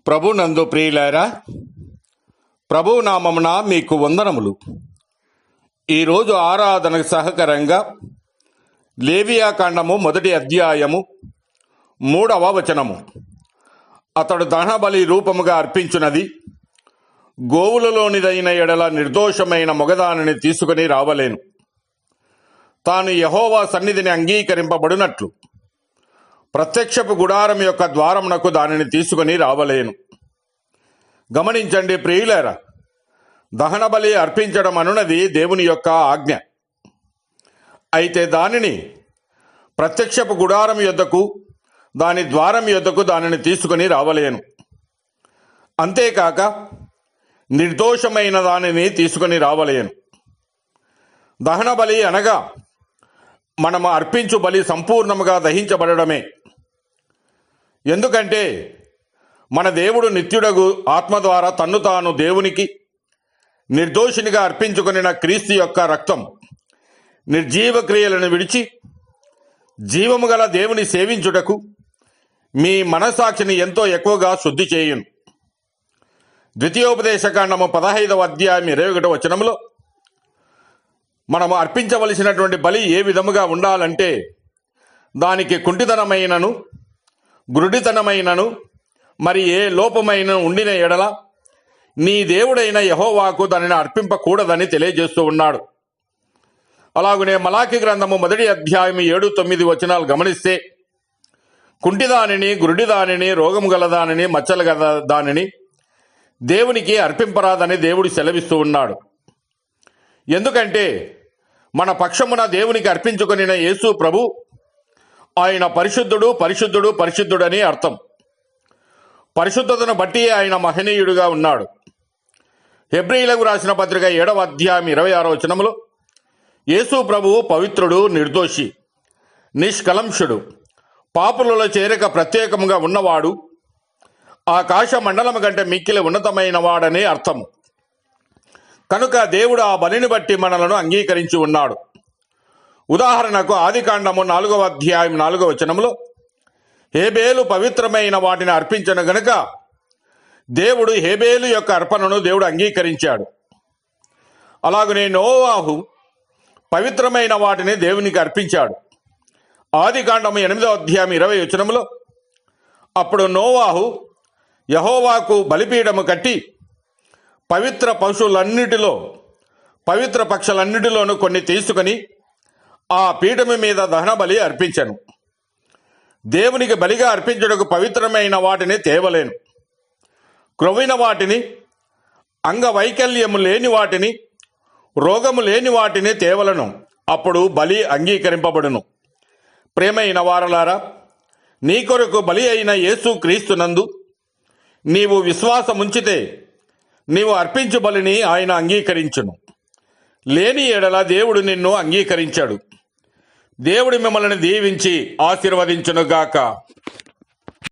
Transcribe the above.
ప్రభునందు ప్రియులారా, ప్రభువు నామమున మీకు వందనములు. ఈరోజు ఆరాధనకు సహకరంగా లేవియాకాండము 1వ అధ్యాయము 3వ వచనము. అతడు దహనబలి రూపముగా అర్పించున్నది గోవులలోనిదైన ఎడల నిర్దోషమైన మొగదానిని తీసుకుని రావలేను. తాను యెహోవా సన్నిధిని అంగీకరింపబడినట్లు ప్రత్యక్షపు గుడారం యొక్క ద్వారమునకు దానిని తీసుకుని రావలేను. గమనించండి ప్రియులారా, దహనబలి అర్పించడం అనున్నది దేవుని యొక్క ఆజ్ఞ. అయితే దానిని ప్రత్యక్షపు గుడారం యొద్దకు, దాని ద్వారం యొద్దకు దానిని తీసుకుని రావలేను. అంతేకాక నిర్దోషమైన దానిని తీసుకుని రావలేను. దహనబలి అనగా మనము అర్పించు బలి సంపూర్ణముగా దహించబడమే. ఎందుకంటే మన దేవుడు నిత్యుడగు ఆత్మ ద్వారా తన్ను తాను దేవునికి నిర్దోషినిగా అర్పించుకుని క్రీస్తు యొక్క రక్తం నిర్జీవ క్రియలను విడిచి జీవము గల దేవుని సేవించుటకు మీ మనసాక్షిని ఎంతో ఎక్కువగా శుద్ధి చేయును. ద్వితీయోపదేశకాండము 15వ అధ్యాయం 21వ వచనంలో మనము అర్పించవలసినటువంటి బలి ఏ విధముగా ఉండాలంటే, దానికి కుంటితనమైనను గురుడితనమైనను మరి ఏ లోపమైన ఉండిన ఎడల నీ దేవుడైన యెహోవాకు దానిని అర్పింపకూడదని తెలియజేస్తూ ఉన్నాడు. అలాగనే మలాకి గ్రంథము 1వ అధ్యాయం 7-9 వచనాలు గమనిస్తే, కుంటిదానిని, గురుడిదానిని, రోగము గలదానిని, మచ్చలు గల దానిని దేవునికి అర్పింపరాదని దేవుడు సెలవిస్తూ ఉన్నాడు. ఎందుకంటే మన పక్షమున దేవునికి అర్పించుకొనిన యేసు ప్రభు ఆయన పరిశుద్ధుడు, పరిశుద్ధుడు, పరిశుద్ధుడని అర్థం. పరిశుద్ధతను బట్టి ఆయన మహనీయుడుగా ఉన్నాడు. హెబ్రీయులకు రాసిన పత్రిక 7వ అధ్యాయం 26వ వచనములో యేసు ప్రభువు పవిత్రుడు, నిర్దోషి, నిష్కలంషుడు, పాపులలో చేరిక ప్రత్యేకముగా ఉన్నవాడు, ఆకాశ మండలము కంటే మిక్కిలి ఉన్నతమైన వాడని అర్థం. కనుక దేవుడు ఆ బలిని బట్టి మనలను అంగీకరించి ఉన్నాడు. ఉదాహరణకు ఆదికాండము 4వ అధ్యాయం 4వ వచనంలో హేబేలు పవిత్రమైన వాటిని అర్పించను గనుక దేవుడు హేబేలు యొక్క అర్పణను దేవుడు అంగీకరించాడు. అలాగనే నోవాహు పవిత్రమైన వాటిని దేవునికి అర్పించాడు. ఆదికాండము 8వ అధ్యాయం 20వ వచనంలో అప్పుడు నోవాహు యెహోవాకు బలిపీఠము కట్టి పవిత్ర పశువులన్నిటిలో, పవిత్ర పక్షులన్నిటిలోనూ కొన్ని తీసుకుని ఆ పీఠము మీద దహన బలి అర్పించను. దేవునికి బలిగా అర్పించుటకు పవిత్రమైన వాటిని తేవలేను. క్రొవ్విన వాటిని, అంగవైకల్యము లేని వాటిని, రోగము లేని వాటిని తేవలను. అప్పుడు బలి అంగీకరింపబడును. ప్రేమైన వారలారా, నీ కొరకు బలి అయిన యేసు క్రీస్తునందు నీవు విశ్వాసముంచితే నీవు అర్పించు బలిని ఆయన అంగీకరించును. లేని ఎడల దేవుడు నిన్ను అంగీకరించాడు. దేవుడు మిమ్మల్ని దీవించి ఆశీర్వదించునుగాక.